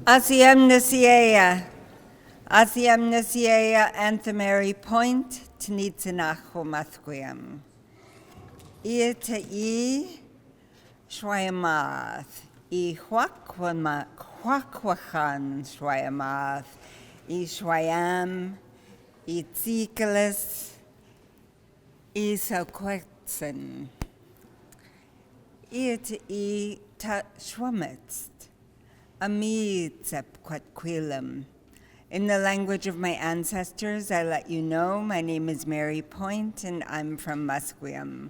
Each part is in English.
Asiamnasiea Anthemary Point, Tnitsinacho Mathquiam. Ieta e Shwayamath, e Huakwachan Shwayamath, e Shwayam, e Tzikalis, e Salquetzen. Ieta e Ta Shwametst. Amitzepquatquilam. In the language of my ancestors, I let you know, my name is Mary Point, and I'm from Musqueam.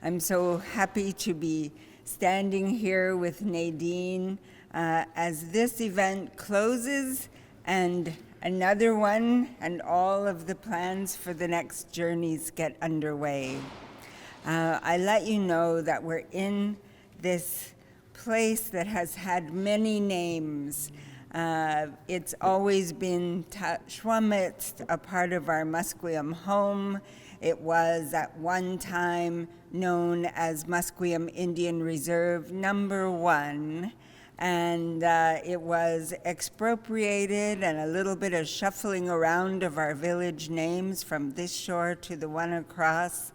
I'm so happy to be standing here with Nadine as this event closes and another one and all of the plans for the next journeys get underway. I let you know that we're in this place that has had many names. It's always been Shwamet, a part of our Musqueam home. It was at one time known as Musqueam Indian Reserve Number 1, and it was expropriated and a little bit of shuffling around of our village names from this shore to the one across.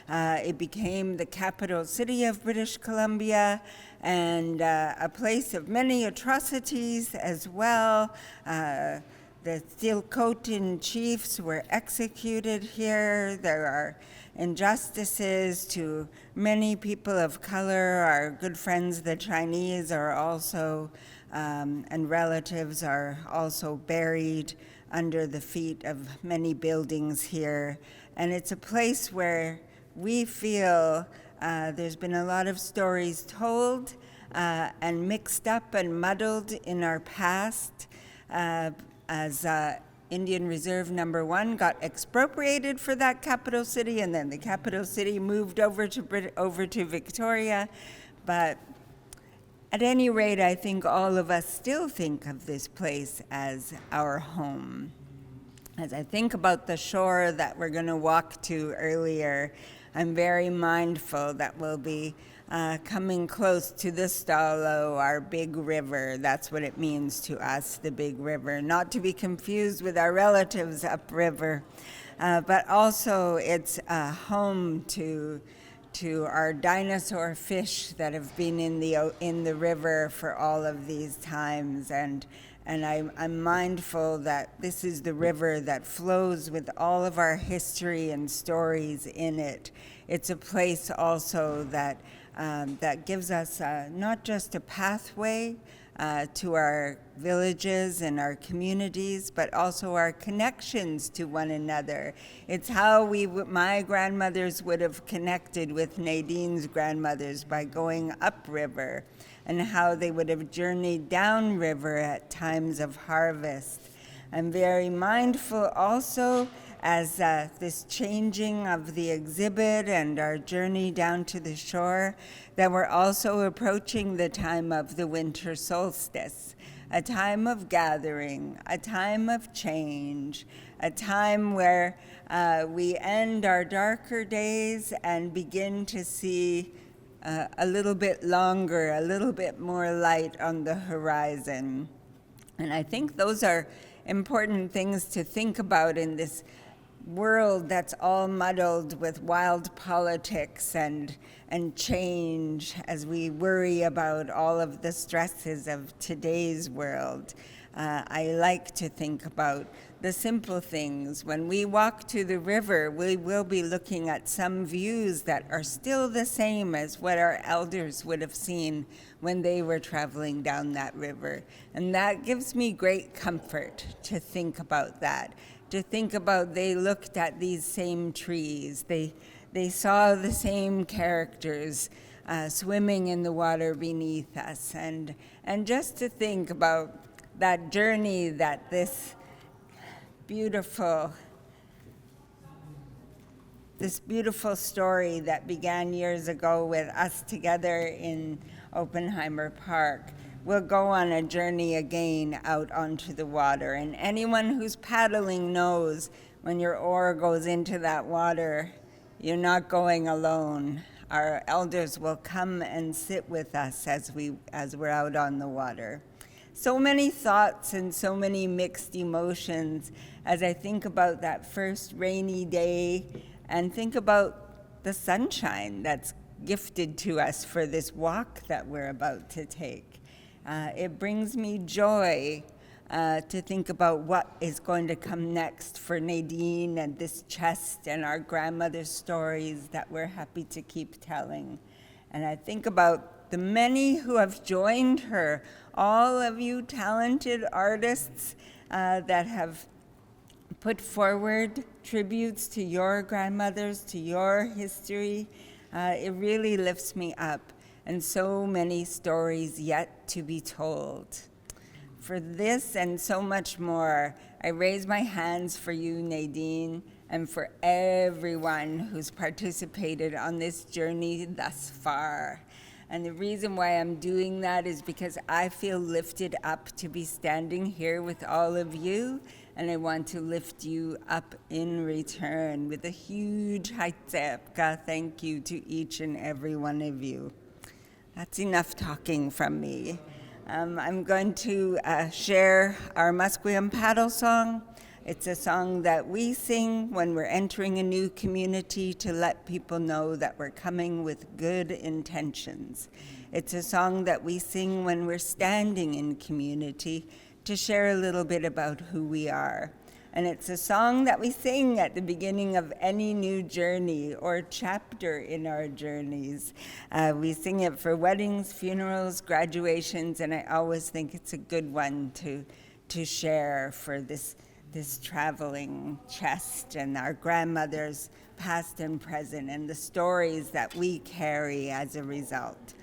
It became the capital city of British Columbia and a place of many atrocities as well. The Stilcotin chiefs were executed here. There are injustices to many people of color. Our good friends, the Chinese, are also, and relatives are also buried under the feet of many buildings here. And it's a place where we feel there's been a lot of stories told and mixed up and muddled in our past as Indian Reserve Number 1 got expropriated for that capital city, and then the capital city moved over to Victoria. But at any rate, I think all of us still think of this place as our home. As I think about the shore that we're going to walk to earlier, I'm very mindful that we'll be coming close to the Stalo, our big river. That's what it means to us, the big river. Not to be confused with our relatives upriver, but also it's a home to our dinosaur fish that have been in the river for all of these times. And I'm mindful that this is the river that flows with all of our history and stories in it. It's a place also that gives us not just a pathway to our villages and our communities, but also our connections to one another. It's how my grandmothers would have connected with Nadine's grandmothers, by going upriver, and how they would have journeyed downriver at times of harvest. I'm very mindful also, as this changing of the exhibit and our journey down to the shore, that we're also approaching the time of the winter solstice, a time of gathering, a time of change, a time where we end our darker days and begin to see a little bit longer, a little bit more light on the horizon. And I think those are important things to think about in this world that's all muddled with wild politics and change, as we worry about all of the stresses of today's world. I like to think about the simple things. When we walk to the river, we will be looking at some views that are still the same as what our elders would have seen when they were traveling down that river. And that gives me great comfort to think about that, to think about they looked at these same trees, they saw the same characters swimming in the water beneath us, and just to think about that journey that this beautiful story that began years ago with us together in Oppenheimer Park will go on a journey again out onto the water. And anyone who's paddling knows when your oar goes into that water, you're not going alone. Our elders will come and sit with us as we're out on the water. so many thoughts and so many mixed emotions as I think about that first rainy day and think about the sunshine that's gifted to us for this walk that we're about to take. It brings me joy to think about what is going to come next for Nadine and this chest and our grandmother's stories that we're happy to keep telling. And I think about the many who have joined her, all of you talented artists that have put forward tributes to your grandmothers, to your history. It really lifts me up, and so many stories yet to be told. For this and so much more, I raise my hands for you, Nadine, and for everyone who's participated on this journey thus far. And the reason why I'm doing that is because I feel lifted up to be standing here with all of you, and I want to lift you up in return with a huge haitsepka thank you to each and every one of you. That's enough talking from me. I'm going to share our Musqueam paddle song. It's a song that we sing when we're entering a new community to let people know that we're coming with good intentions. It's a song that we sing when we're standing in community to share a little bit about who we are. And it's a song that we sing at the beginning of any new journey or chapter in our journeys. We sing it for weddings, funerals, graduations, and I always think it's a good one to share for this traveling chest and our grandmothers, past and present, and the stories that we carry as a result.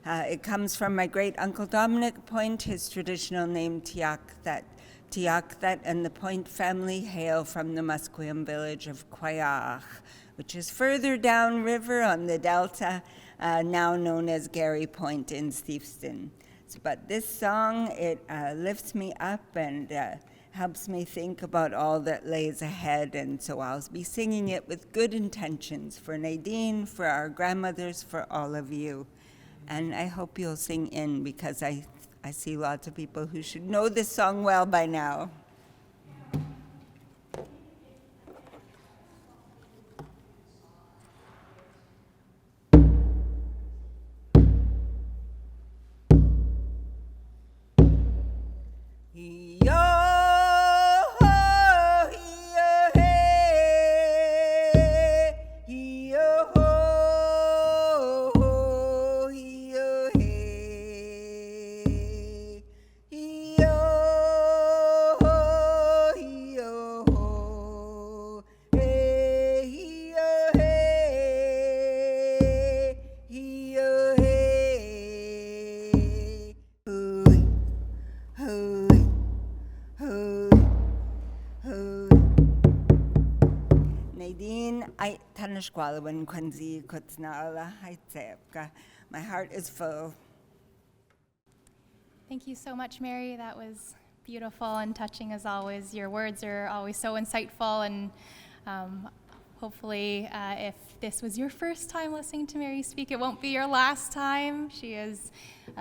It comes from my great uncle Dominic Point, his traditional name Tiaktat. Tiaktat and the Point family hail from the Musqueam village of Quayach, which is further downriver on the delta, now known as Gary Point in Steveston. But this song, it lifts me up and helps me think about all that lays ahead, and so I'll be singing it with good intentions for Nadine, for our grandmothers, for all of you. And I hope you'll sing in because I see lots of people who should know this song well by now. My heart is full. Thank you so much, Mary. That was beautiful and touching as always. Your words are always so insightful, and hopefully if this was your first time listening to Mary speak, it won't be your last time. She has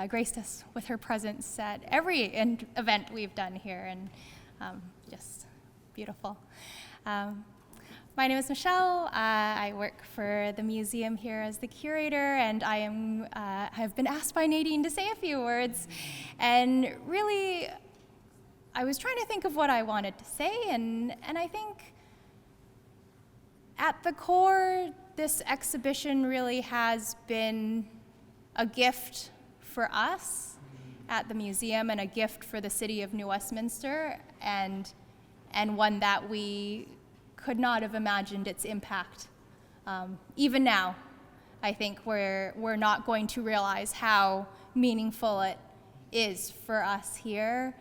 graced us with her presence at every event we've done here, and just beautiful. My name is Michelle. I work for the museum here as the curator, and I have been asked by Nadine to say a few words. And really, I was trying to think of what I wanted to say, and I think at the core, this exhibition really has been a gift for us at the museum and a gift for the city of New Westminster, and one that we could not have imagined its impact. Even now, I think we're not going to realize how meaningful it is for us here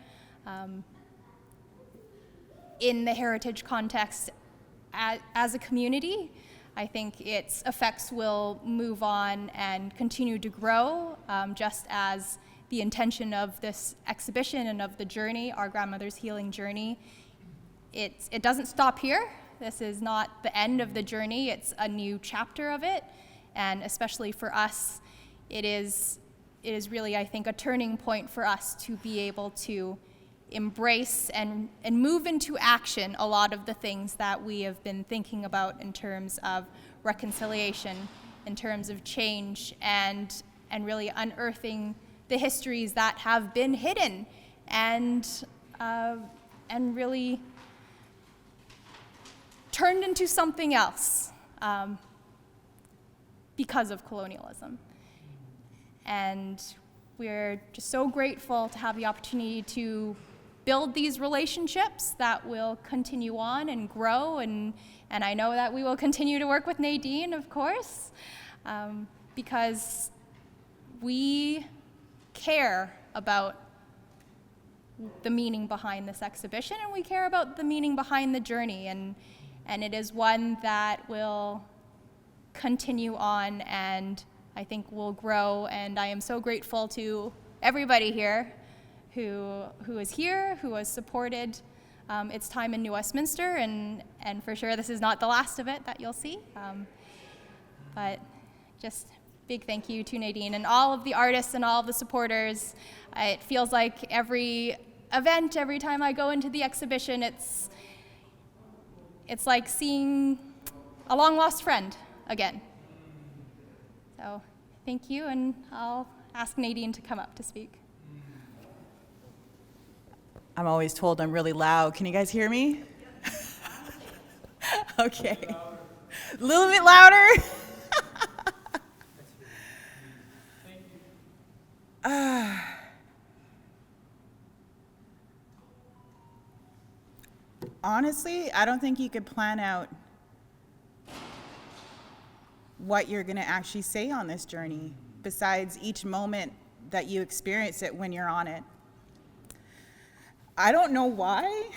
in the heritage context as a community. I think its effects will move on and continue to grow, just as the intention of this exhibition and of the journey, our grandmother's healing journey. It doesn't stop here. This is not the end of the journey, it's a new chapter of it, and especially for us, it is it is really, I think, a turning point for us to be able to embrace and move into action a lot of the things that we have been thinking about in terms of reconciliation, in terms of change, and really unearthing the histories that have been hidden and really turned into something else because of colonialism. And we're just so grateful to have the opportunity to build these relationships that will continue on and grow, and I know that we will continue to work with Nadine, of course, because we care about the meaning behind this exhibition, and we care about the meaning behind the journey, and it is one that will continue on and I think will grow, and I am so grateful to everybody here who is here, who has supported its time in New Westminster, and for sure this is not the last of it that you'll see. But just big thank you to Nadine and all of the artists and all of the supporters. It feels like every event, every time I go into the exhibition, it's like seeing a long lost friend again. So thank you, and I'll ask Nadine to come up to speak. I'm always told I'm really loud. Can you guys hear me? Okay. A little bit louder. Honestly, I don't think you could plan out what you're going to actually say on this journey, besides each moment that you experience it when you're on it. I don't know why.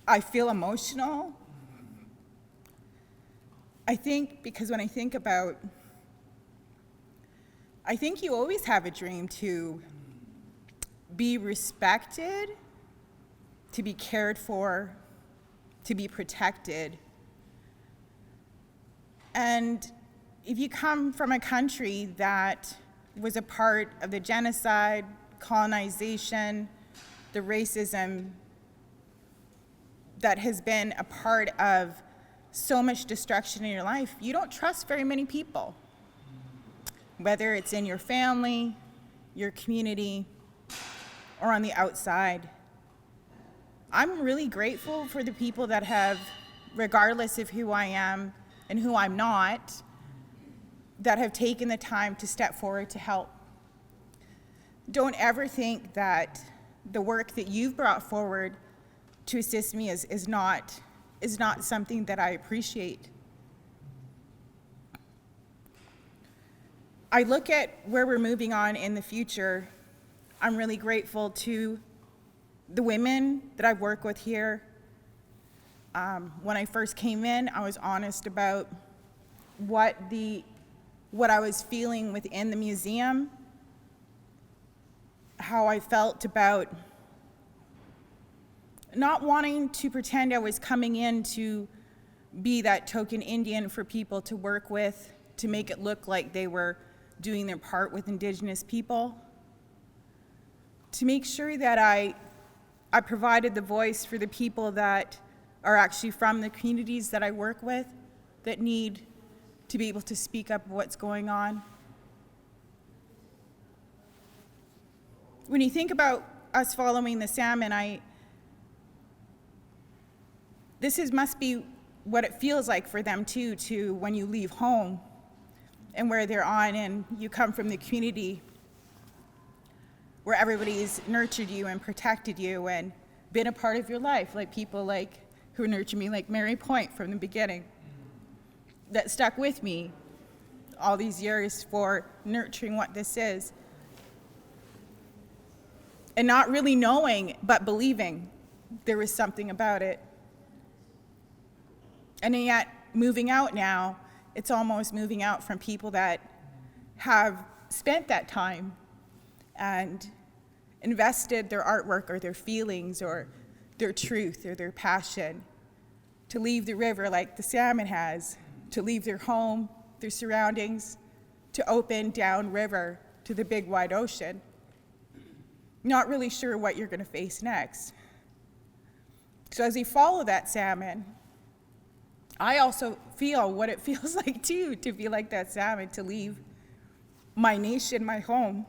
I feel emotional. I think because when I think you always have a dream to be respected, to be cared for, to be protected. And if you come from a country that was a part of the genocide, colonization, the racism that has been a part of so much destruction in your life, you don't trust very many people, whether it's in your family, your community, or on the outside. I'm really grateful for the people that have, regardless of who I am and who I'm not, that have taken the time to step forward to help. Don't ever think that the work that you've brought forward to assist me is not something that I appreciate. I look at where we're moving on in the future. I'm really grateful to the women that I work with here. When I first came in, I was honest about what I was feeling within the museum, how I felt about not wanting to pretend I was coming in to be that token Indian for people to work with, to make it look like they were doing their part with Indigenous people, to make sure that I provided the voice for the people that are actually from the communities that I work with that need to be able to speak up what's going on. When you think about us following the salmon, this must be what it feels like for them too, to when you leave home and where they're on and you come from the community where everybody's nurtured you and protected you and been a part of your life, like people who nurtured me, like Mary Point from the beginning, that stuck with me all these years for nurturing what this is. And not really knowing, but believing there was something about it. And yet, moving out now, it's almost moving out from people that have spent that time and invested their artwork or their feelings or their truth or their passion to leave the river like the salmon has, to leave their home, their surroundings, to open downriver to the big wide ocean, not really sure what you're going to face next. So as you follow that salmon, I also feel what it feels like too, to be like that salmon, to leave my nation, my home,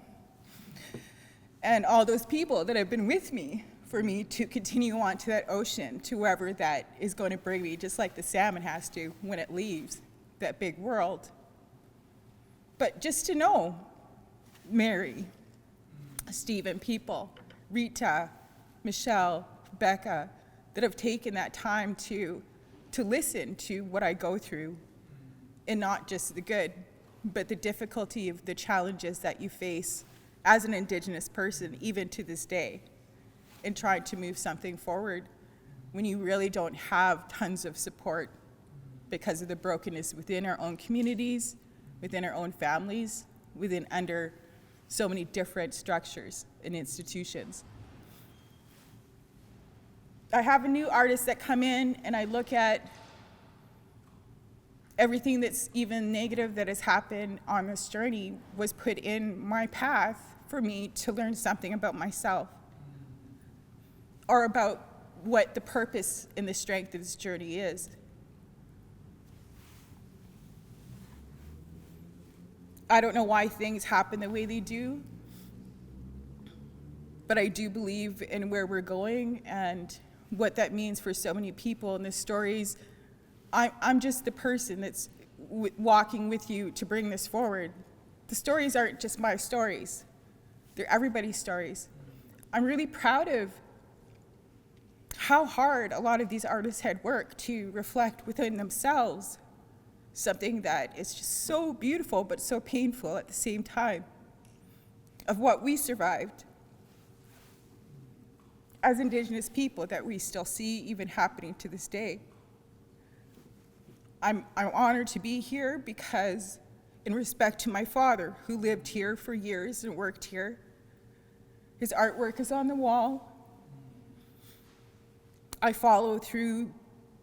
and all those people that have been with me, for me to continue on to that ocean, to wherever that is going to bring me, just like the salmon has to when it leaves that big world. But just to know Mary, Stephen, people, Rita, Michelle, Becca, that have taken that time to listen to what I go through, and not just the good, but the difficulty of the challenges that you face as an Indigenous person, even to this day, in trying to move something forward when you really don't have tons of support because of the brokenness within our own communities, within our own families, under so many different structures and institutions. I have a new artist that come in, and I look at everything that's even negative that has happened on this journey was put in my path for me to learn something about myself, or about what the purpose and the strength of this journey is. I don't know why things happen the way they do, but I do believe in where we're going and what that means for so many people. And the stories, I'm just the person that's walking with you to bring this forward. The stories aren't just my stories, they're everybody's stories. I'm really proud of how hard a lot of these artists had worked to reflect within themselves something that is just so beautiful but so painful at the same time, of what we survived as Indigenous people that we still see even happening to this day. I'm honored to be here because, in respect to my father, who lived here for years and worked here, his artwork is on the wall. I follow through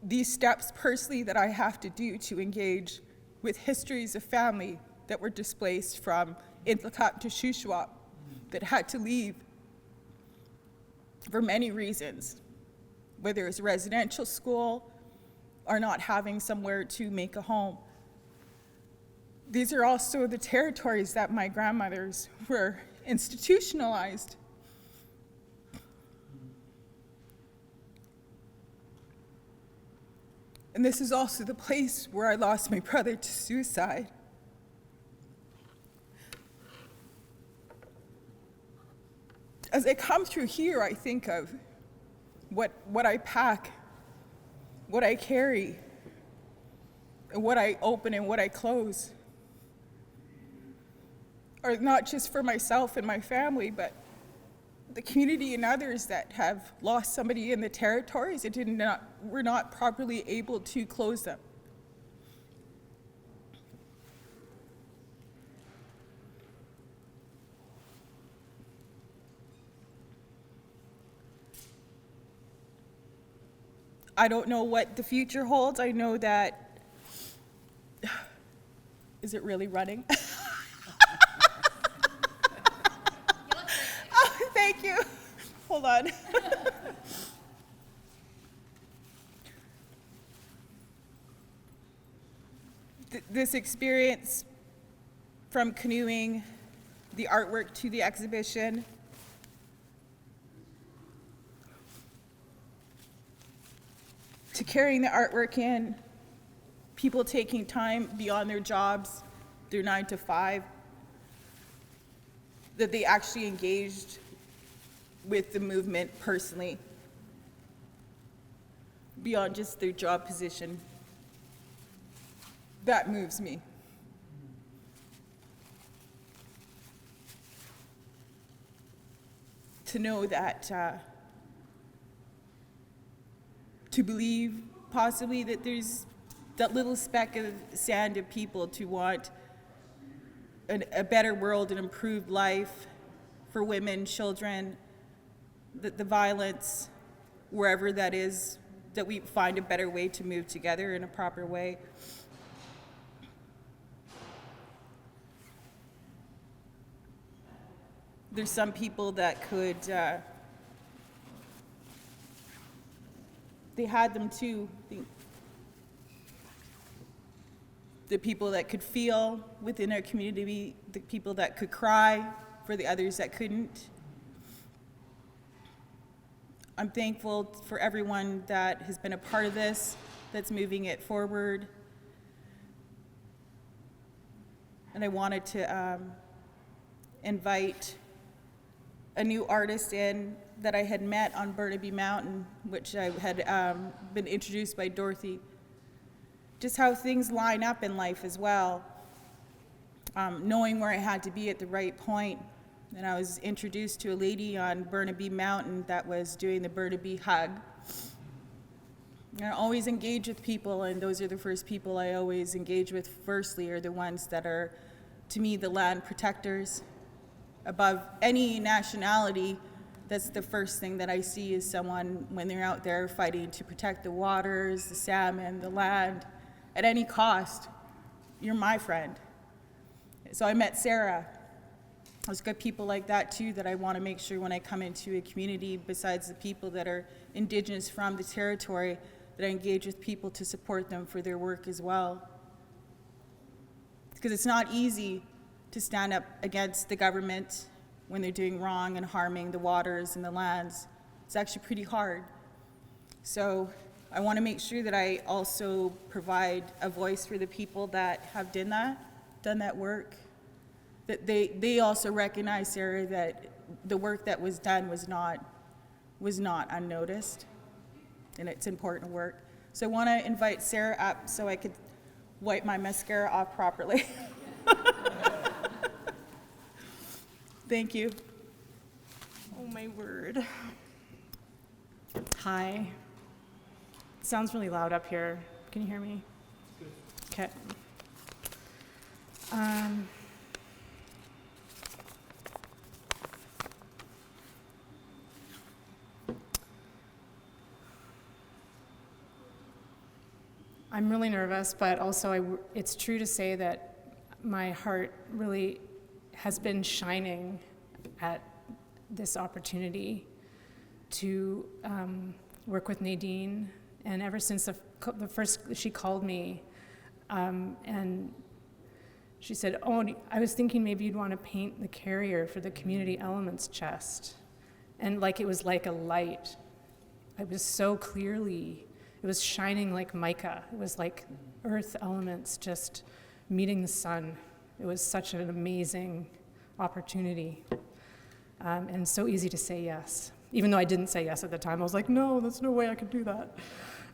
these steps personally that I have to do to engage with histories of family that were displaced from Inthakap to Shuswap, that had to leave for many reasons, whether it's residential school or not having somewhere to make a home. These are also the territories that my grandmothers were institutionalized. And this is also the place where I lost my brother to suicide. As I come through here, I think of what I pack, what I carry, and what I open and what I close. Or not just for myself and my family, but the community and others that have lost somebody in the territories and were not properly able to close them. I don't know what the future holds. I know that, is it really running? Oh, thank you. Hold on. This experience, from canoeing, the artwork to the exhibition, to carrying the artwork in, people taking time beyond their jobs, their 9 to 5, that they actually engaged with the movement personally, beyond just their job position. That moves me. To know that, to believe possibly that there's that little speck of sand of people to want a better world, an improved life for women, children, the violence, wherever that is, that we find a better way to move together in a proper way. there's some people that could, they had them too. The people that could feel within our community, the people that could cry for the others that couldn't. I'm thankful for everyone that has been a part of this, that's moving it forward. And I wanted to invite a new artist in that I had met on Burnaby Mountain, which I had been introduced by Dorothy. Just how things line up in life as well. Knowing where I had to be at the right point. And I was introduced to a lady on Burnaby Mountain that was doing the Burnaby Hug. And I always engage with people, and those are the first people I always engage with firstly, are the ones that are, to me, the land protectors. Above any nationality, that's the first thing that I see is someone when they're out there fighting to protect the waters, the salmon, the land, at any cost. You're my friend. So I met Sarah. There's good people like that too that I want to make sure when I come into a community, besides the people that are Indigenous from the territory, that I engage with people to support them for their work as well. Because it's not easy to stand up against the government when they're doing wrong and harming the waters and the lands. It's actually pretty hard. So I want to make sure that I also provide a voice for the people that have done that work. That they also recognize, Sarah, that the work that was done was not unnoticed, and it's important work. So I want to invite Sarah up so I could wipe my mascara off properly. Thank you. Oh my word. Hi. It sounds really loud up here. Can you hear me? Okay. I'm really nervous, but also it's true to say that my heart really has been shining at this opportunity to work with Nadine. And ever since the first, she called me and she said, oh, I was thinking maybe you'd want to paint the carrier for the community elements chest. And like it was like a light. It was so clearly, it was shining like mica. It was like earth elements just meeting the sun. It was such an amazing opportunity. And so easy to say yes. Even though I didn't say yes at the time, I was like, no, there's no way I could do that.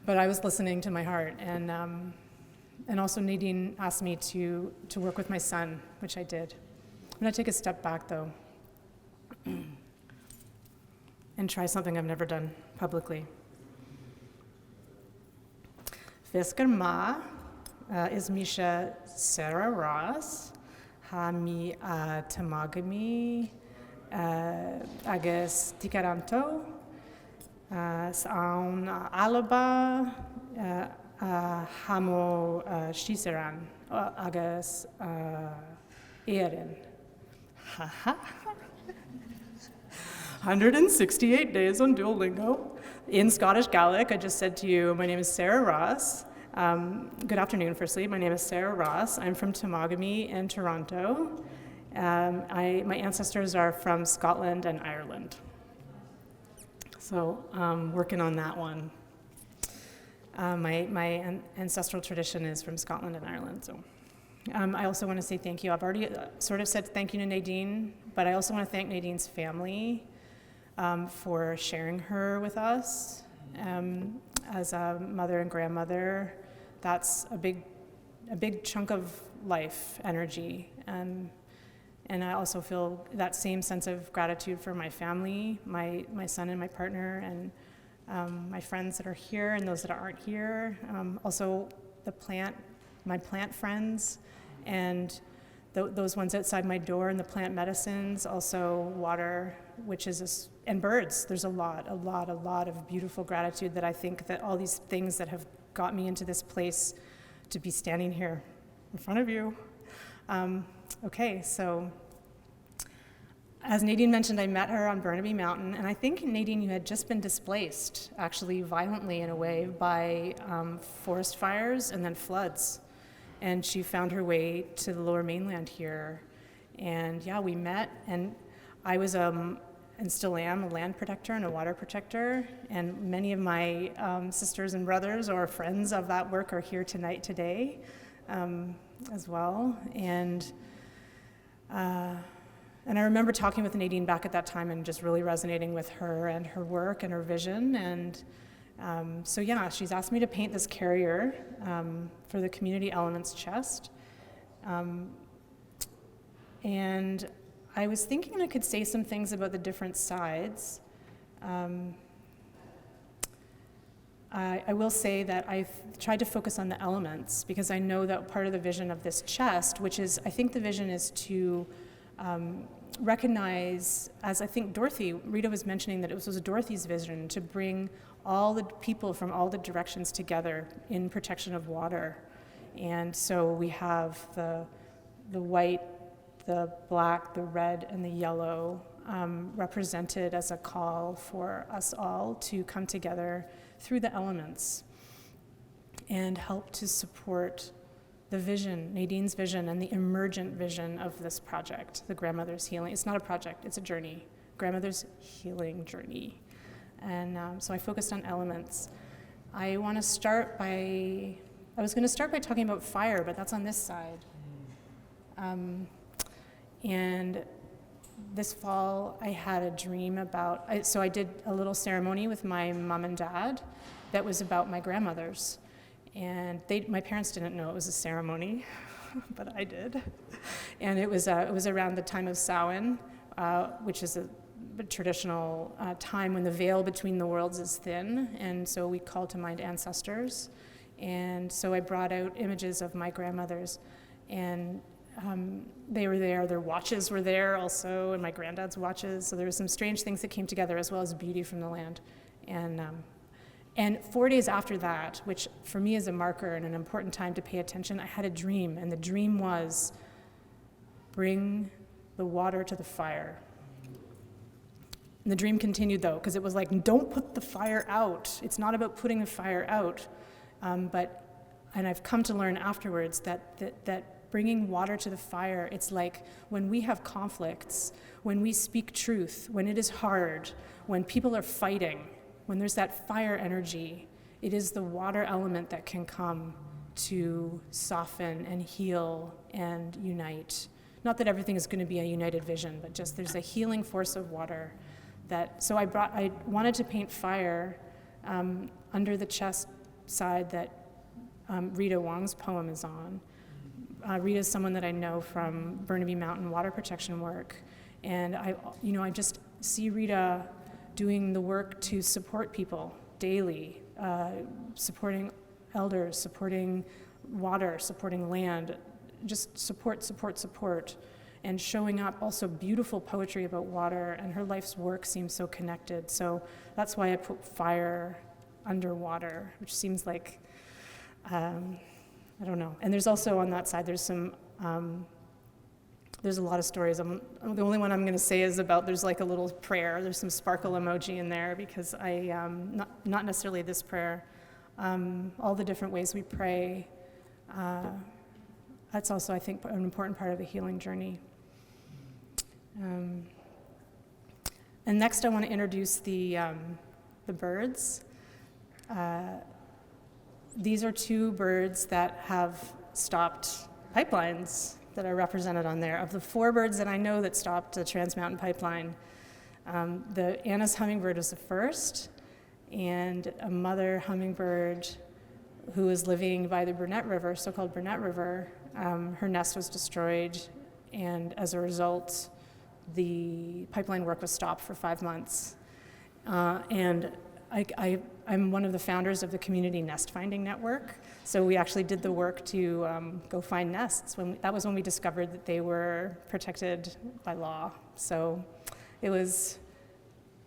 But I was listening to my heart. And also Nadine asked me to work with my son, which I did. I'm gonna take a step back though and try something I've never done publicly. Fisker ma is Misha Sarah Ross, ha mi tamagami agus tikaranto, saun alaba hamo shiseran agus erin. 168 days on Duolingo. In Scottish Gaelic, I just said to you, my name is Sarah Ross. Good afternoon, firstly. My name is Sarah Ross. I'm from Temagami in Toronto. My ancestors are from Scotland and Ireland. So working on that one. My ancestral tradition is from Scotland and Ireland. So I also want to say thank you. I've already sort of said thank you to Nadine, but I also want to thank Nadine's family for sharing her with us. As a mother and grandmother, that's a big chunk of life energy. And I also feel that same sense of gratitude for my family, my son and my partner, and my friends that are here and those that aren't here. Also my plant friends, and those ones outside my door, and the plant medicines, also water, which is and birds. There's a lot of beautiful gratitude that I think that all these things that have got me into this place to be standing here in front of you. Okay, so As Nadine mentioned, I met her on Burnaby Mountain, and I think, Nadine, you had just been displaced, actually violently in a way, by forest fires and then floods. And she found her way to the lower mainland here. And yeah, we met, and I was, and still am, a land protector and a water protector. And many of my sisters and brothers or friends of that work are here today as well. And I remember talking with Nadine back at that time and just really resonating with her and her work and her vision. And so yeah, she's asked me to paint this carrier for the Community Elements chest. And I was thinking I could say some things about the different sides. I will say that I've tried to focus on the elements because I know that part of the vision of this chest, which is, I think the vision is to recognize, as I think Rita was mentioning that it was Dorothy's vision, to bring all the people from all the directions together in protection of water. And so we have the white, the black, the red, and the yellow represented as a call for us all to come together through the elements and help to support the vision, Nadine's vision, and the emergent vision of this project, the Grandmother's Healing. It's not a project, it's a journey, Grandmother's Healing Journey. And so I focused on elements. I was going to start by talking about fire, but that's on this side. And this fall, I had a dream about, so I did a little ceremony with my mom and dad that was about my grandmothers. And my parents didn't know it was a ceremony, but I did. And it was around the time of Samhain, which is a traditional time when the veil between the worlds is thin, and so we call to mind ancestors. And so I brought out images of my grandmothers, and they were there. Their watches were there also, and my granddad's watches. So there were some strange things that came together, as well as beauty from the land. And 4 days after that, which for me is a marker and an important time to pay attention, I had a dream, and the dream was, bring the water to the fire. And the dream continued, though, because it was like, don't put the fire out. It's not about putting the fire out. And I've come to learn afterwards that bringing water to the fire, it's like when we have conflicts, when we speak truth, when it is hard, when people are fighting, when there's that fire energy, it is the water element that can come to soften and heal and unite. Not that everything is going to be a united vision, but just there's a healing force of water. So I wanted to paint fire under the chest side that Rita Wong's poem is on. Rita is someone that I know from Burnaby Mountain water protection work, and I just see Rita doing the work to support people daily, supporting elders, supporting water, supporting land, just support, and showing up also beautiful poetry about water, and her life's work seems so connected. So that's why I put fire underwater, which seems like, I don't know. And there's also on that side, there's a lot of stories. The only one I'm going to say is about, there's like a little prayer. There's some sparkle emoji in there because not necessarily this prayer, all the different ways we pray. That's also, I think, an important part of the healing journey. And next I want to introduce the birds. These are two birds that have stopped pipelines that are represented on there. Of the 4 birds that I know that stopped the Trans Mountain Pipeline, the Anna's hummingbird was the first, and a mother hummingbird who was living by the Burnett River, so-called Burnett River, her nest was destroyed, and as a result, the pipeline work was stopped for 5 months. And I'm one of the founders of the Community Nest Finding Network, so we actually did the work to go find nests. That was when we discovered that they were protected by law. So it was,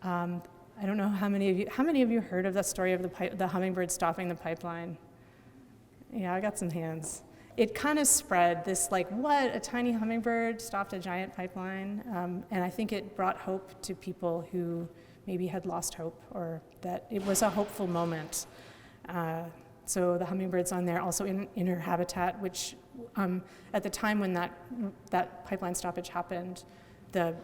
I don't know how many of you heard of the story of the hummingbird stopping the pipeline? Yeah, I got some hands. it kind of spread this like, what, a tiny hummingbird stopped a giant pipeline? And I think it brought hope to people who maybe had lost hope, or that it was a hopeful moment. So the hummingbirds on there, also in her habitat, which at the time when that pipeline stoppage happened, the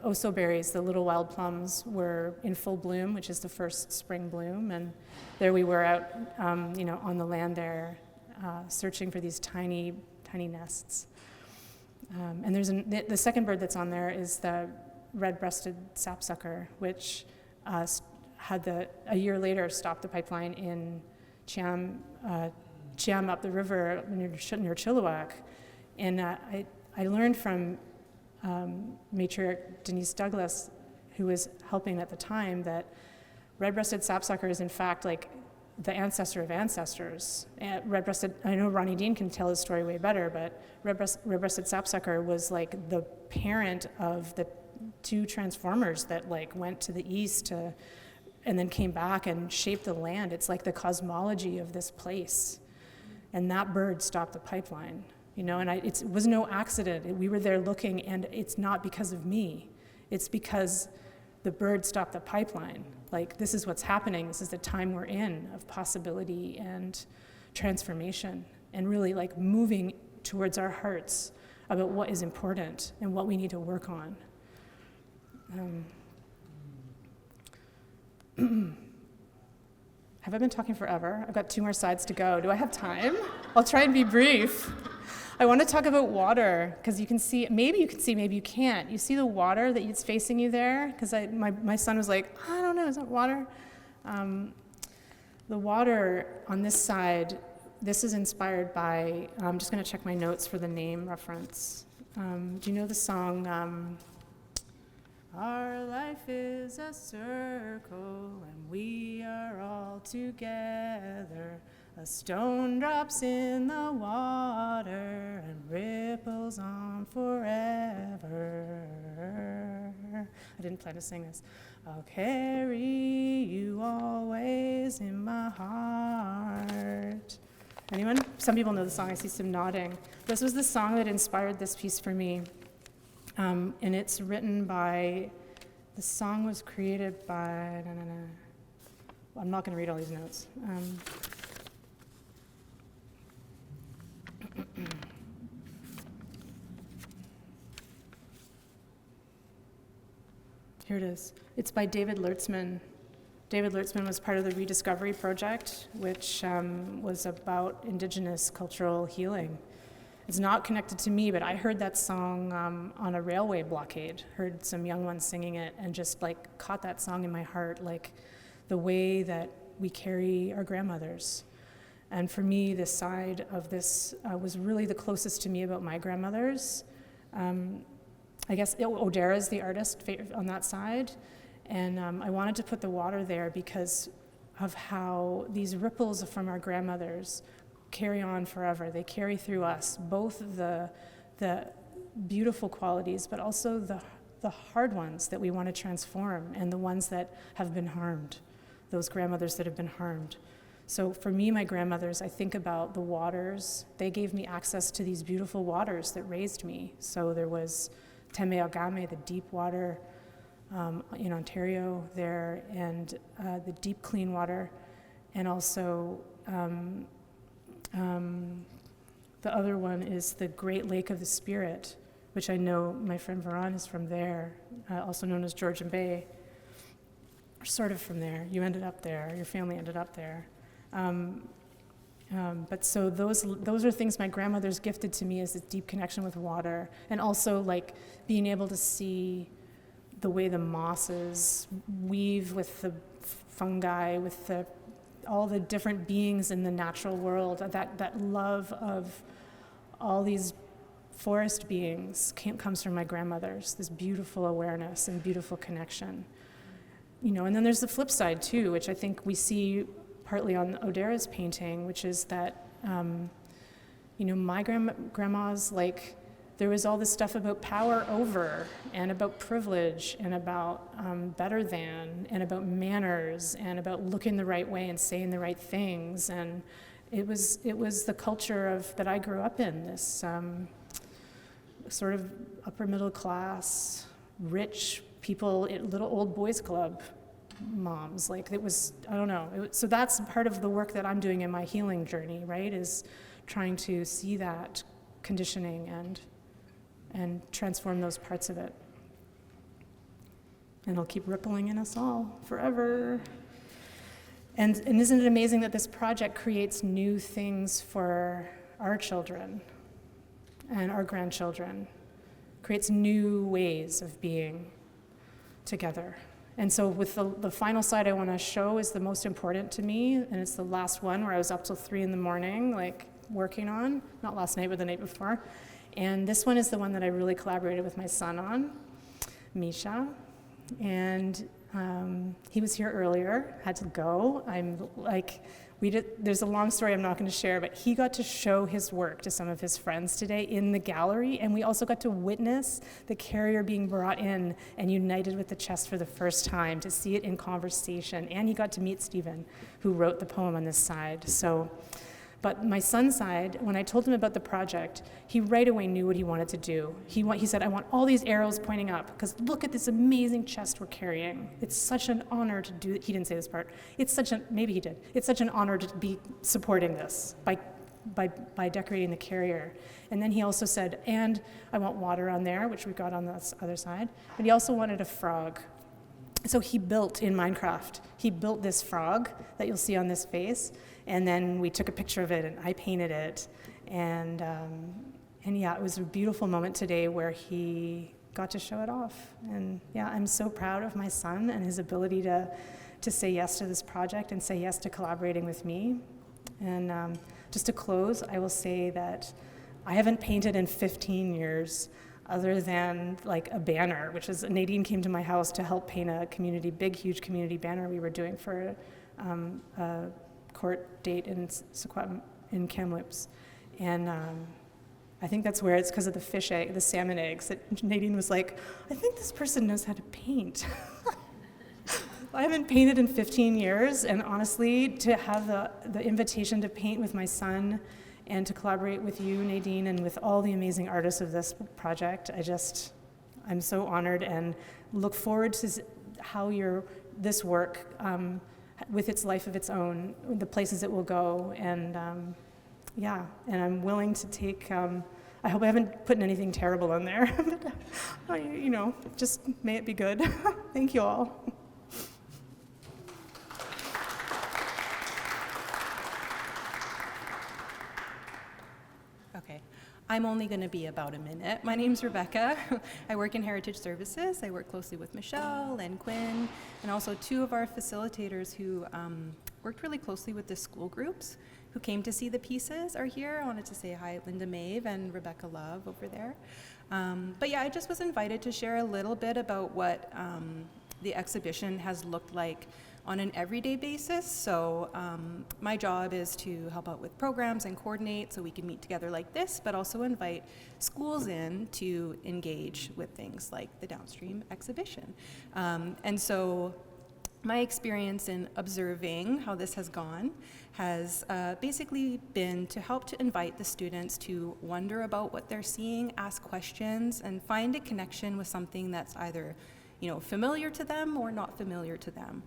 oso berries, the little wild plums, were in full bloom, which is the first spring bloom. And there we were out, on the land there, searching for these tiny, tiny nests. And there's the second bird that's on there is the red-breasted sapsucker, which a year later stopped the pipeline in Chiam up the river near Chilliwack. And I learned from matriarch Denise Douglas, who was helping at the time, that red-breasted sapsucker is in fact like the ancestor of ancestors. Red-breasted, I know Ronnie Dean can tell his story way better, but red-breasted sapsucker was like the parent of the two transformers that like went to the east and then came back and shaped the land. It's like the cosmology of this place. And that bird stopped the pipeline, and it was no accident. We were there looking, and it's not because of me. It's because the bird stopped the pipeline. Like, this is what's happening. This is the time we're in of possibility and transformation, and really like moving towards our hearts about what is important and what we need to work on. Have I been talking forever? I've got 2 more slides to go. Do I have time? I'll try and be brief. I want to talk about water, because you can see, maybe you can't. You see the water that's facing you there? Because my son was like, I don't know, is that water? The water on this side, this is inspired by, I'm just going to check my notes for the name reference. Do you know the song, Our life is a circle and we are all together. A stone drops in the water and ripples on forever. I didn't plan to sing this. I'll carry you always in my heart. Anyone? Some people know the song. I see some nodding. This was the song that inspired this piece for me. And it's written by, the song was created by, I'm not going to read all these notes. Here it is. It's by David Lertzman. David Lertzman was part of the Rediscovery Project, which was about Indigenous cultural healing. It's not connected to me, but I heard that song on a railway blockade, heard some young ones singing it, and just like caught that song in my heart, like the way that we carry our grandmothers. And for me, this side of this was really the closest to me about my grandmothers. I guess Odera's the artist on that side. And I wanted to put the water there because of how these ripples from our grandmothers carry on forever. They carry through us, both the beautiful qualities, but also the hard ones that we want to transform, and the ones that have been harmed, those grandmothers that have been harmed. So for me, my grandmothers, I think about the waters. They gave me access to these beautiful waters that raised me. So there was Temeagame, the deep water in Ontario there, and the deep clean water, and also the other one is the Great Lake of the Spirit, which I know my friend Veron is from there, also known as Georgian Bay, or sort of from there. You ended up there, your family ended up there. But so those are things my grandmother's gifted to me, is this deep connection with water, and also like being able to see the way the mosses weave with the fungi, with all the different beings in the natural world. That love of all these forest beings comes from my grandmother's, this beautiful awareness and beautiful connection. And then there's the flip side too, which I think we see partly on Odera's painting, which is that, my grandma's, like, there was all this stuff about power over, and about privilege, and about better than, and about manners, and about looking the right way and saying the right things, and it was the culture that I grew up in, this sort of upper middle class, rich people, little old boys club moms. Like, it was, I don't know. So that's part of the work that I'm doing in my healing journey, right? Is trying to see that conditioning and transform those parts of it. And it'll keep rippling in us all forever. And isn't it amazing that this project creates new things for our children and our grandchildren, creates new ways of being together. And so with the final slide I want to show is the most important to me, and it's the last one where I was up till 3 a.m, like working on, not last night, but the night before. And this one is the one that I really collaborated with my son on, Misha. And he was here earlier, had to go. There's a long story I'm not going to share, but he got to show his work to some of his friends today in the gallery, and we also got to witness the carrier being brought in and united with the chest for the first time, to see it in conversation. And he got to meet Stephen, who wrote the poem on this side. But my son's side, when I told him about the project, he right away knew what he wanted to do. He said, I want all these arrows pointing up, because look at this amazing chest we're carrying. It's such an honor to do it. He didn't say this part. Maybe he did. It's such an honor to be supporting this by decorating the carrier. And then he also said, and I want water on there, which we got on the other side. But he also wanted a frog. So he built in Minecraft, he built this frog that you'll see on this face, and then we took a picture of it and I painted it. And yeah, it was a beautiful moment today where he got to show it off. And yeah, I'm so proud of my son and his ability to say yes to this project and say yes to collaborating with me. And just to close, I will say that I haven't painted in 15 years. Other than like a banner, which is Nadine came to my house to help paint a big, huge community banner we were doing for a court date in Kamloops. And I think that's where it's because of the salmon eggs, that Nadine was like, I think this person knows how to paint. I haven't painted in 15 years, and honestly, to have the invitation to paint with my son and to collaborate with you, Nadine, and with all the amazing artists of this project, I'm so honored and look forward to how this work, with its life of its own, the places it will go, and yeah, and I'm willing to take, I hope I haven't put anything terrible in there, but, just may it be good. Thank you all. Okay, I'm only going to be about a minute. My name's Rebecca. I work in Heritage Services. I work closely with Michelle and Quinn, and also 2 of our facilitators who worked really closely with the school groups who came to see the pieces are here. I wanted to say hi, Linda Maeve and Rebecca Love over there. But yeah, I just was invited to share a little bit about what the exhibition has looked like on an everyday basis. So my job is to help out with programs and coordinate so we can meet together like this, but also invite schools in to engage with things like the Downstream exhibition. And so my experience in observing how this has gone has basically been to help to invite the students to wonder about what they're seeing, ask questions, and find a connection with something that's either familiar to them or not familiar to them.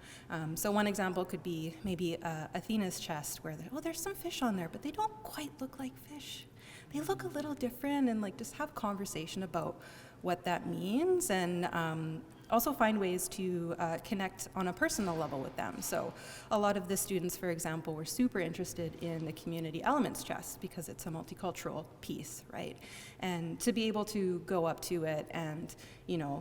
So one example could be maybe Athena's chest, where there's some fish on there, but they don't quite look like fish. They look a little different, and just have conversation about what that means, and also find ways to connect on a personal level with them. So a lot of the students, for example, were super interested in the community elements chest because it's a multicultural piece, right? And to be able to go up to it and,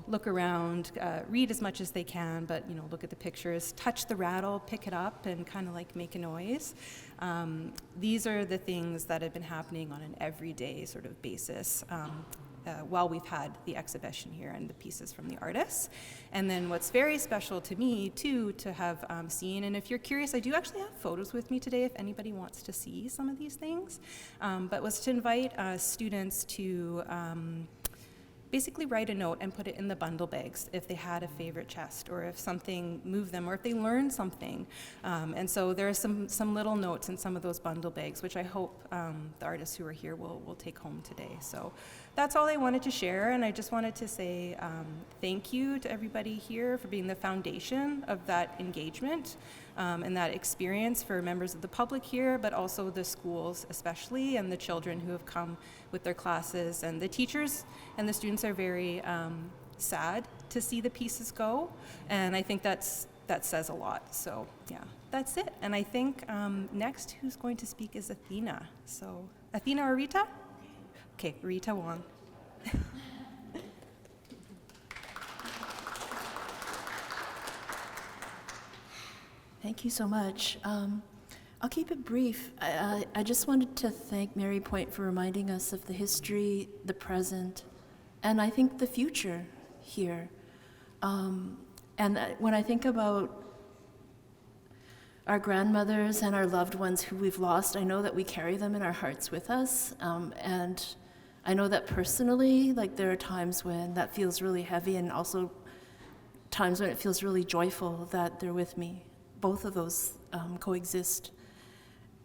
look around, read as much as they can, but, look at the pictures, touch the rattle, pick it up, and kind of make a noise. These are the things that have been happening on an everyday sort of basis while we've had the exhibition here and the pieces from the artists. And then what's very special to me, too, to have seen, and if you're curious, I do actually have photos with me today if anybody wants to see some of these things, but was to invite students to basically write a note and put it in the bundle bags if they had a favorite chest, or if something moved them, or if they learned something. And so there are some little notes in some of those bundle bags, which I hope the artists who are here will take home today. So that's all I wanted to share, and I just wanted to say thank you to everybody here for being the foundation of that engagement and that experience for members of the public here, but also the schools especially, and the children who have come with their classes. And the teachers and the students are very sad to see the pieces go, and I think that says a lot. So yeah, that's it. And I think next who's going to speak is Athena. So Athena or Rita? Okay, Rita Wong. Thank you so much. I'll keep it brief. I just wanted to thank Mary Point for reminding us of the history, the present, and I think the future here. When I think about our grandmothers and our loved ones who we've lost, I know that we carry them in our hearts with us. And I know that personally, like, there are times when that feels really heavy, and also times when it feels really joyful that they're with me. Both of those coexist.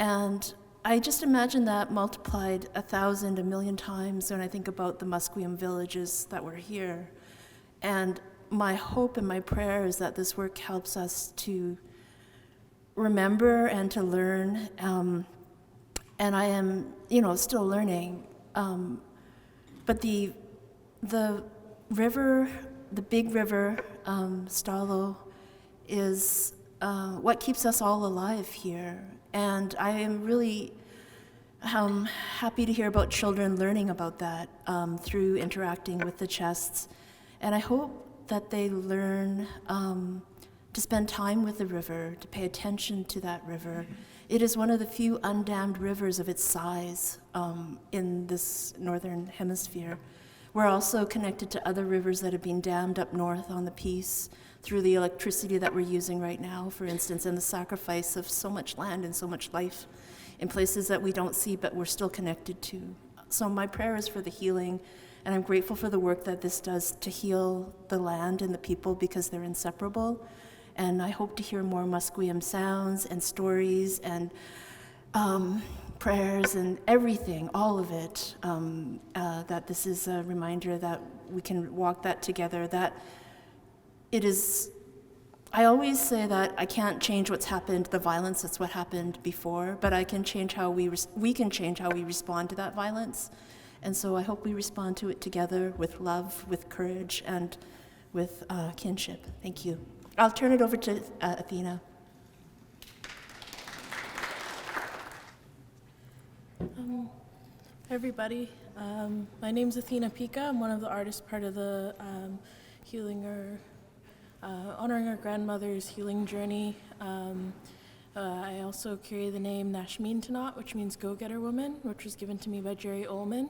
And I just imagine that multiplied 1,000, 1,000,000 times when I think about the Musqueam villages that were here. And my hope and my prayer is that this work helps us to remember and to learn. And I am, still learning. But the river, the big river, Stalo, is what keeps us all alive here. And I am really happy to hear about children learning about that through interacting with the chests. And I hope that they learn to spend time with the river, to pay attention to that river. It is one of the few undammed rivers of its size in this northern hemisphere. We're also connected to other rivers that have been dammed up north on the Peace through the electricity that we're using right now, for instance, and the sacrifice of so much land and so much life in places that we don't see but we're still connected to. So my prayer is for the healing, and I'm grateful for the work that this does to heal the land and the people, because they're inseparable. And I hope to hear more Musqueam sounds and stories and prayers and everything, all of it, that this is a reminder that we can walk that together, that it is, I always say that I can't change what's happened, the violence, that's what happened before, but I can change how we can change how we respond to that violence. And so I hope we respond to it together with love, with courage, and with kinship. Thank you. I'll turn it over to Athena. Everybody, my name's Athena Pika. I'm one of the artists part of the honoring our grandmother's healing journey. I also carry the name Nashmin Tanat, which means go-getter woman, which was given to me by Jerry Ullman.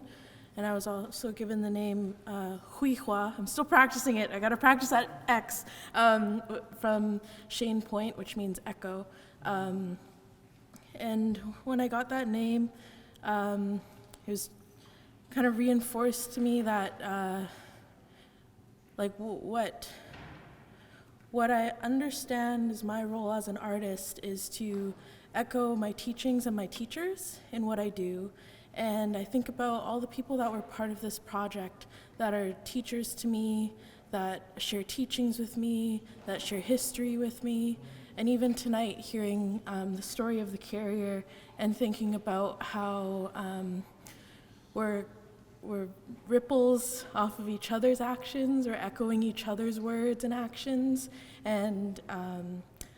And I was also given the name Hui Hua. I'm still practicing it. I got to practice that X from Shane Point, which means echo. And when I got that name, it was kind of reinforced to me that, what I understand as my role as an artist is to echo my teachings and my teachers in what I do. And I think about all the people that were part of this project that are teachers to me, that share teachings with me, that share history with me. And even tonight, hearing the story of the carrier and thinking about how we're ripples off of each other's actions, or echoing each other's words and actions. And I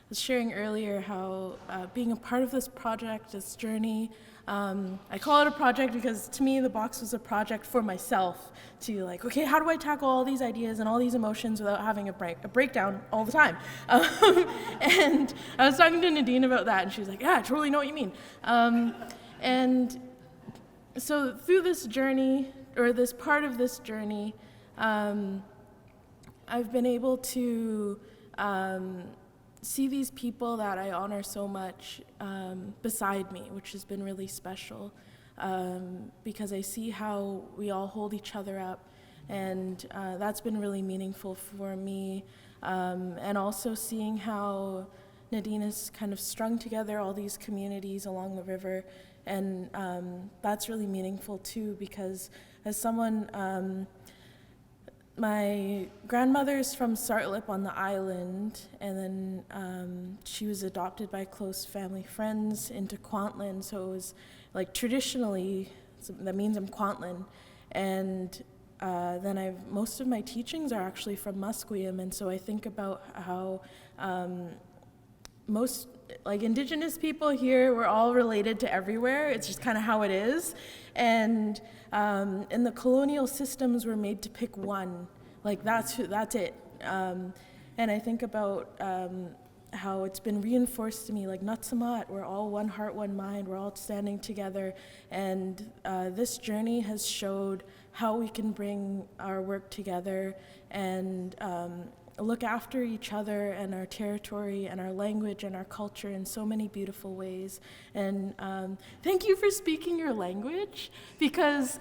was sharing earlier how being a part of this project, this journey, I call it a project because to me the box was a project for myself to okay, how do I tackle all these ideas and all these emotions without having a breakdown all the time? And I was talking to Nadine about that, and she was like, yeah, I totally know what you mean. And so through this journey, or this part of this journey, I've been able to see these people that I honor so much beside me, which has been really special, because I see how we all hold each other up. And that's been really meaningful for me. And also seeing how Nadine has kind of strung together all these communities along the river. And that's really meaningful too, because as someone, my grandmother's from Sartlip on the island, and then she was adopted by close family friends into Kwantlen, so it was like traditionally, so that means I'm Kwantlen. And then most of my teachings are actually from Musqueam, and so I think about how most like Indigenous people here, we're all related to everywhere. It's just kind of how it is. And in the colonial systems, we're made to pick one. Like that's it. And I think about how it's been reinforced to me, like Nutsamat, we're all one heart, one mind, we're all standing together. And this journey has showed how we can bring our work together and look after each other and our territory and our language and our culture in so many beautiful ways. And thank you for speaking your language, because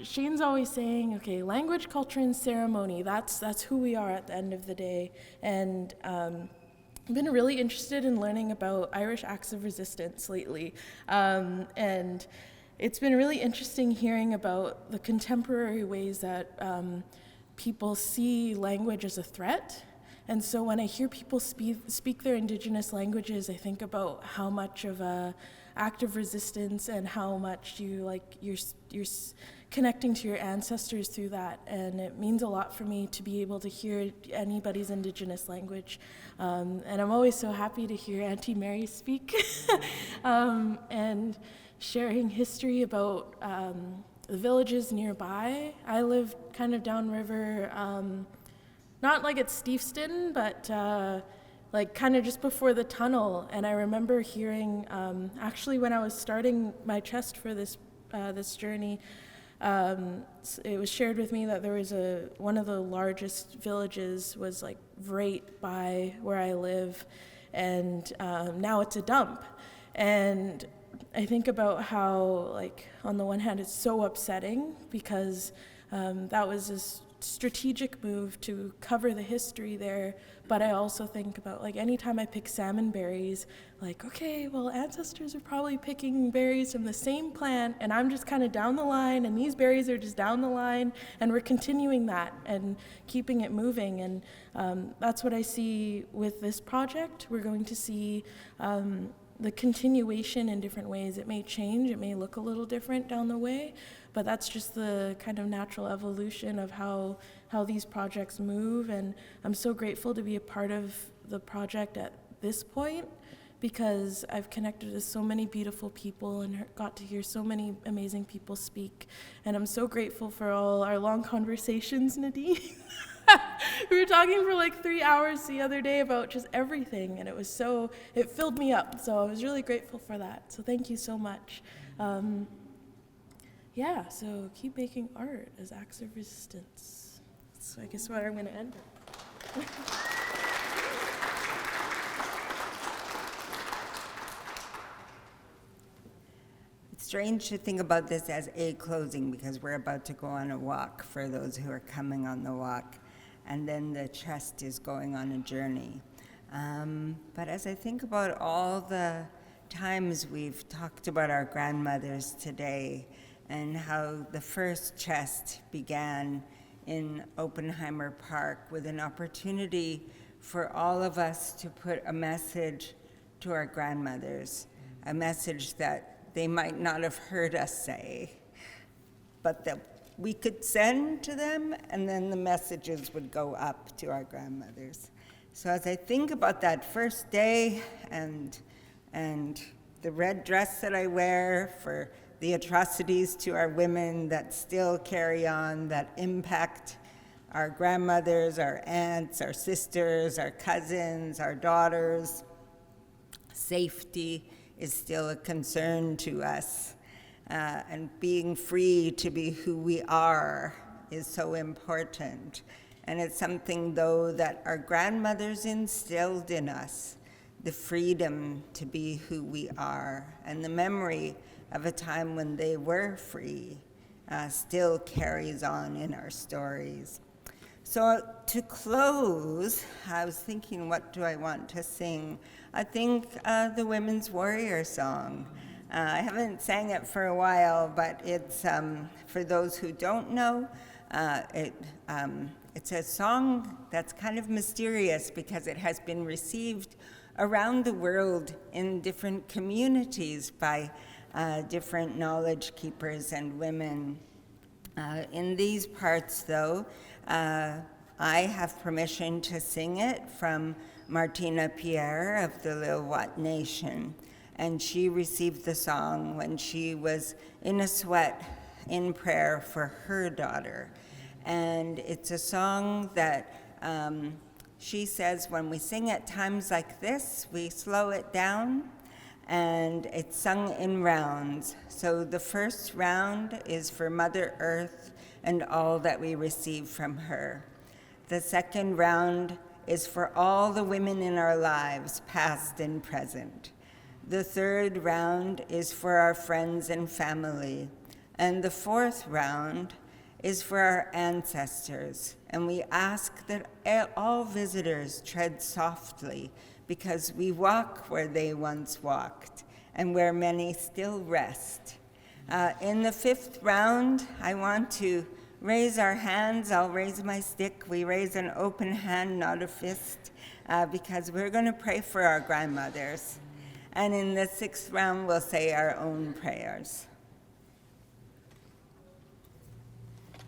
Shane's always saying, okay, language, culture, and ceremony, that's who we are at the end of the day. And I've been really interested in learning about Irish acts of resistance lately. And it's been really interesting hearing about the contemporary ways that people see language as a threat. And so when I hear people speak their Indigenous languages, I think about how much of a act of resistance and how much you're connecting to your ancestors through that. And it means a lot for me to be able to hear anybody's Indigenous language. And I'm always so happy to hear Auntie Mary speak and sharing history about the villages nearby. I live kind of downriver, not like at Steveston, but like kind of just before the tunnel. And I remember hearing, actually when I was starting my chest for this journey, it was shared with me that there was one of the largest villages was like right by where I live, and now it's a dump. And I think about how, like, on the one hand, it's so upsetting because that was a strategic move to cover the history there. But I also think about, like, anytime I pick salmon berries, like, okay, well, ancestors are probably picking berries from the same plant, and I'm just kind of down the line, and these berries are just down the line, and we're continuing that and keeping it moving. And that's what I see with this project. We're going to see the continuation in different ways. It may change, it may look a little different down the way, but that's just the kind of natural evolution of how these projects move. And I'm so grateful to be a part of the project at this point, because I've connected with so many beautiful people and got to hear so many amazing people speak. And I'm so grateful for all our long conversations, Nadine. We were talking for like 3 hours the other day about just everything, and it filled me up. So I was really grateful for that. So thank you so much. Yeah, so keep making art as acts of resistance. That's, I guess, where I'm going to end it. It's strange to think about this as a closing, because we're about to go on a walk for those who are coming on the walk, and then the chest is going on a journey. But as I think about all the times we've talked about our grandmothers today, and how the first chest began in Oppenheimer Park with an opportunity for all of us to put a message to our grandmothers, a message that they might not have heard us say, but that we could send to them, and then the messages would go up to our grandmothers. So as I think about that first day and the red dress that I wear for the atrocities to our women that still carry on, that impact our grandmothers, our aunts, our sisters, our cousins, our daughters, safety is still a concern to us. And being free to be who we are is so important. And it's something, though, that our grandmothers instilled in us, the freedom to be who we are, and the memory of a time when they were free, still carries on in our stories. So to close, I was thinking, what do I want to sing? I think the Women's Warrior song. I haven't sang it for a while, but it's, for those who don't know, it's a song that's kind of mysterious because it has been received around the world in different communities by different knowledge keepers and women. In these parts, though, I have permission to sing it from Martina Pierre of the Lil'wat Nation. And she received the song when she was in a sweat in prayer for her daughter. And it's a song that she says when we sing at times like this, we slow it down, and it's sung in rounds. So the first round is for Mother Earth and all that we receive from her. The second round is for all the women in our lives, past and present. The third round is for our friends and family. And the fourth round is for our ancestors. And we ask that all visitors tread softly, because we walk where they once walked and where many still rest. In the fifth round, I want to raise our hands. I'll raise my stick. We raise an open hand, not a fist, because we're going to pray for our grandmothers. And in the sixth round, we'll say our own prayers.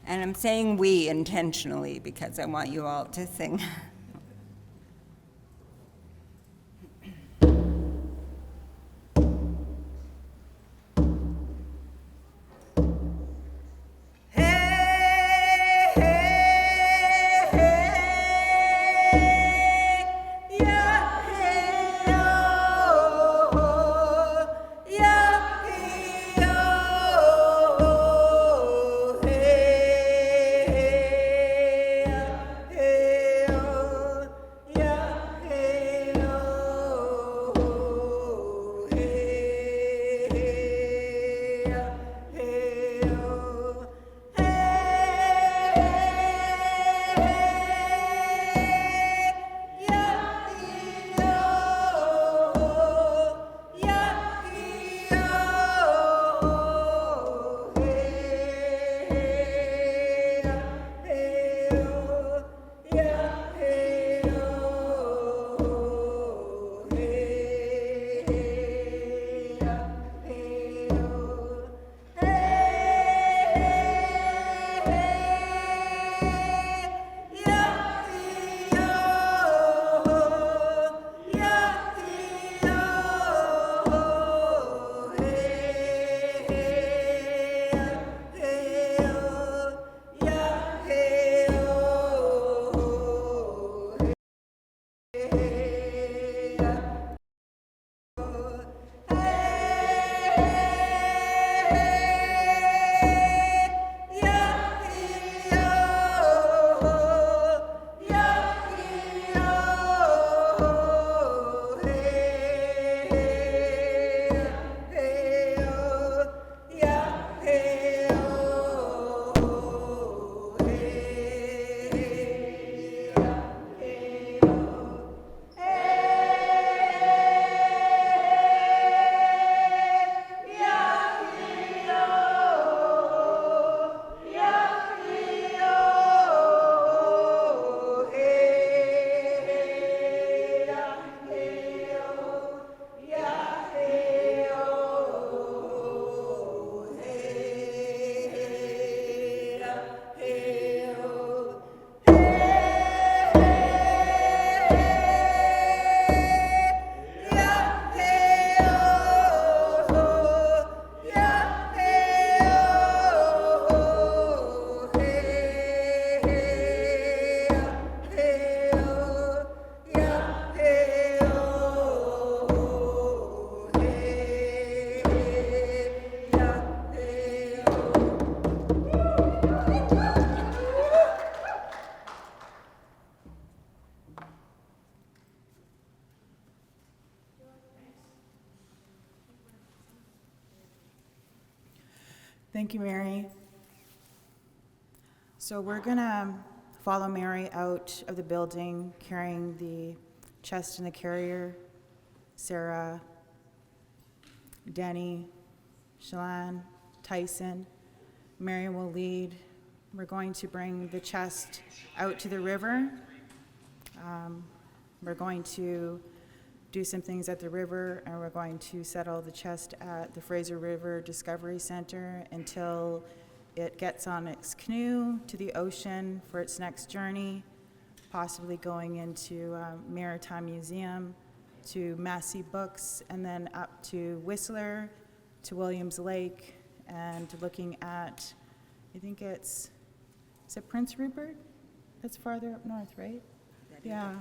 And I'm saying we intentionally because I want you all to sing. Thank you, Mary. So we're gonna follow Mary out of the building carrying the chest and the carrier. Sarah, Denny, Shalane, Tyson. Mary will lead. We're going to bring the chest out to the river. We're going to do some things at the river, and we're going to settle the chest at the Fraser River Discovery Center until it gets on its canoe to the ocean for its next journey, possibly going into Maritime Museum, to Massey Books, and then up to Whistler, to Williams Lake, and looking at, I think is it Prince Rupert? That's farther up north, right? Yeah.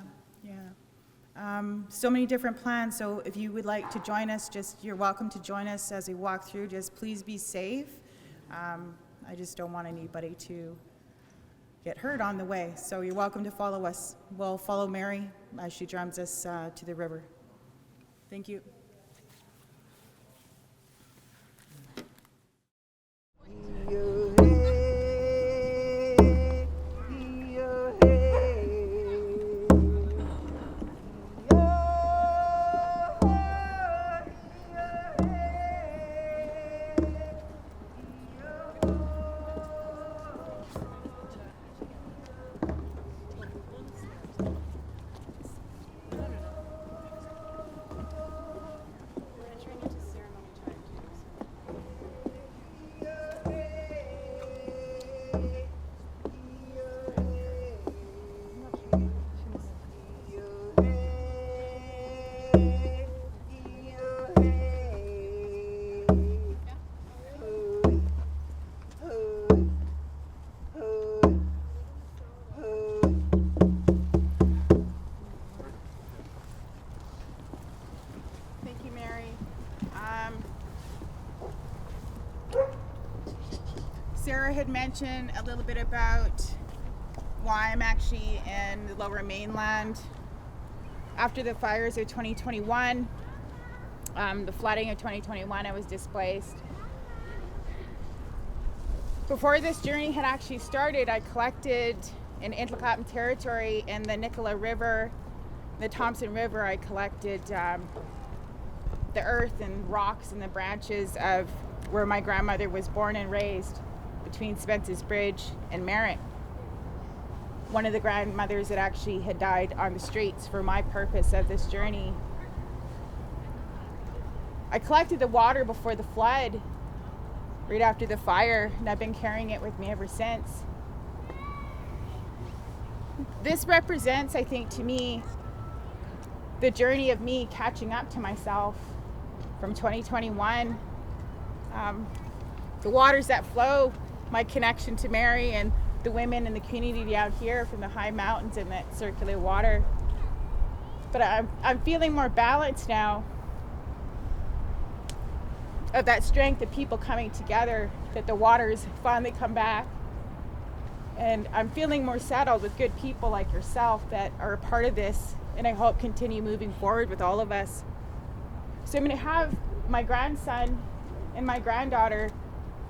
So many different plans, so if you would like to join us, you're welcome to join us as we walk through. Just please be safe. I just don't want anybody to get hurt on the way, so you're welcome to follow us. We'll follow Mary as she drums us to the river. Thank you. Sarah had mentioned a little bit about why I'm actually in the Lower Mainland. After the fires of 2021, the flooding of 2021, I was displaced. Before this journey had actually started, I collected in Intlakatlan territory in the Nicola River, the Thompson River. I collected the earth and rocks and the branches of where my grandmother was born and raised, between Spence's Bridge and Merritt. One of the grandmothers that actually had died on the streets for my purpose of this journey. I collected the water before the flood, right after the fire, and I've been carrying it with me ever since. This represents, I think, to me, the journey of me catching up to myself from 2021. The waters that flow, my connection to Mary and the women in the community down here from the high mountains and that circular water. But I'm feeling more balanced now, of that strength of people coming together, that the waters finally come back. And I'm feeling more settled with good people like yourself that are a part of this, and I hope continue moving forward with all of us. So I'm going to have my grandson and my granddaughter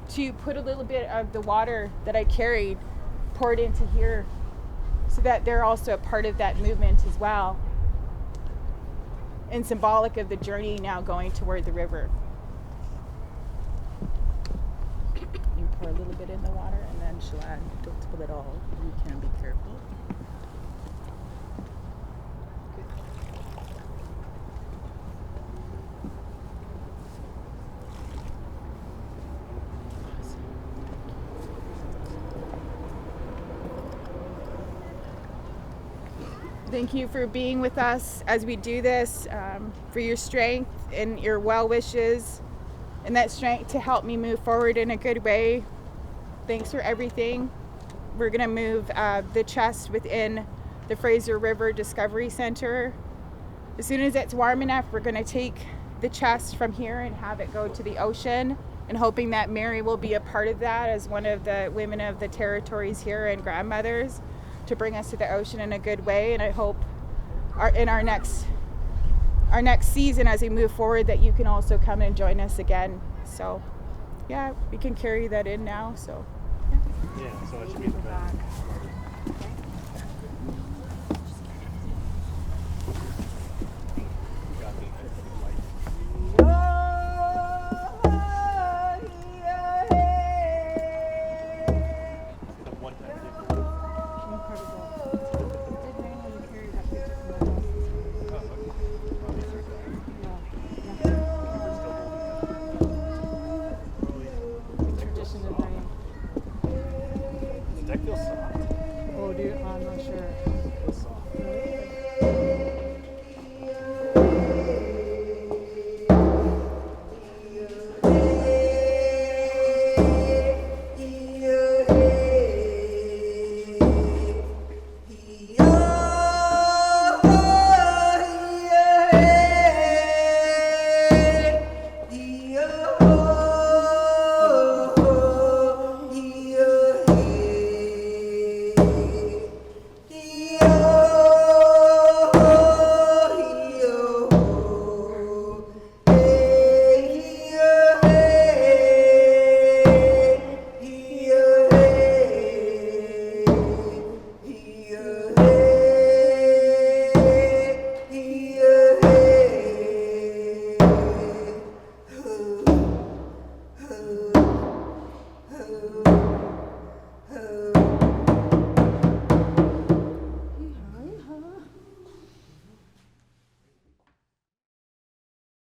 to put a little bit of the water that I carried poured into here, so that they're also a part of that movement as well, and symbolic of the journey now going toward the river. You pour a little bit in the water, and then Shalane, don't spill it all. You can be careful. Thank you for being with us as we do this, for your strength and your well wishes, and that strength to help me move forward in a good way. Thanks for everything. We're going to move the chest within the Fraser River Discovery Center. As soon as it's warm enough, we're going to take the chest from here and have it go to the ocean, and hoping that Mary will be a part of that as one of the women of the territories here and grandmothers, to bring us to the ocean in a good way. And I hope in our next season, as we move forward, that you can also come and join us again. So yeah, we can carry that in now. So Yeah, so it should be in the back.